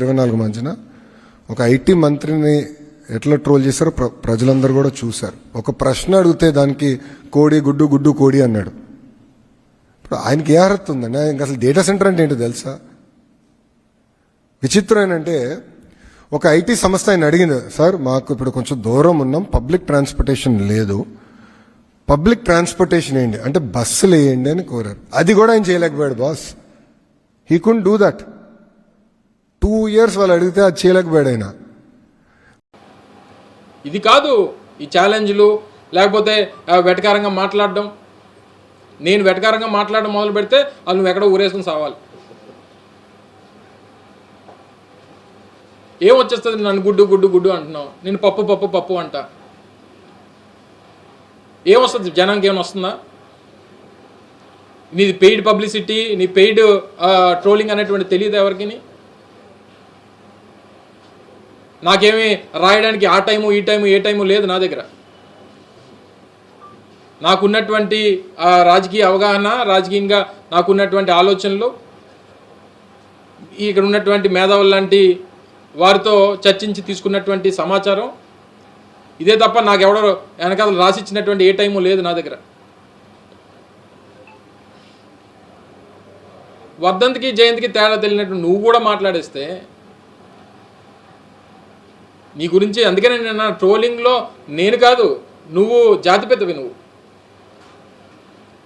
24 మధ్యన ఒక ఐటీ మంత్రిని ఎట్లా ట్రోల్ చేశారో ప్రజలందరూ కూడా చూశారు. ఒక ప్రశ్న అడిగితే దానికి కోడి గుడ్డు గుడ్డు కోడి అన్నాడు. ఇప్పుడు ఆయనకి ఏ అర్హత ఉందండి? ఆయనకి అసలు డేటా సెంటర్ అంటే ఏంటో తెలుసా? విచిత్రం ఏంటంటే ఒక ఐటీ సంస్థ ఆయన అడిగింది, సార్ మాకు ఇప్పుడు కొంచెం దూరం ఉన్నాం, పబ్లిక్ ట్రాన్స్పోర్టేషన్ లేదు, పబ్లిక్ ట్రాన్స్పోర్టేషన్ వేయండి అంటే బస్సులు వేయండి అని కోరారు. అది కూడా ఆయన చేయలేకపోయాడు boss. He couldn't do that. 2 years వాళ్ళు అడిగితే అది చేయలేకపోయాడు ఆయన. ఇది కాదు ఈ ఛాలెంజ్లు, లేకపోతే వెటకారంగా మాట్లాడడం. నేను వెటకారంగా మాట్లాడడం మొదలు పెడితే వాళ్ళు నువ్వు ఎక్కడో ఊరేసుకుని సావాలి. ఏం వచ్చేస్తుంది? నన్ను గుడ్డు గుడ్డు గుడ్డు అంటున్నావు, నేను పప్పు పప్పు పప్పు అంట. ఏమొస్తుంది? జనానికి ఏమైనా వస్తుందా? నీది పెయిడ్ పబ్లిసిటీ, నీ పెయిడ్ ట్రోలింగ్ అనేటువంటి తెలియదు ఎవరికి. నాకేమీ రాయడానికి ఆ టైము ఈ టైము ఏ టైము లేదు నా దగ్గర. నాకున్నటువంటి రాజకీయ అవగాహన, రాజకీయంగా నాకున్నటువంటి ఆలోచనలు, ఇక్కడ ఉన్నటువంటి మేధావులు లాంటి వారితో చర్చించి తీసుకున్నటువంటి సమాచారం ఇదే తప్ప నాకెవడో వెనకాల రాసిచ్చినటువంటి ఏ టైము లేదు నా దగ్గర. వర్ధంతికి జయంతికి తేడా తెలియనట్టు నువ్వు కూడా మాట్లాడేస్తే నీ గురించి. అందుకనే నేను ట్రోలింగ్లో నేను కాదు, నువ్వు జాతిపితవి. నువ్వు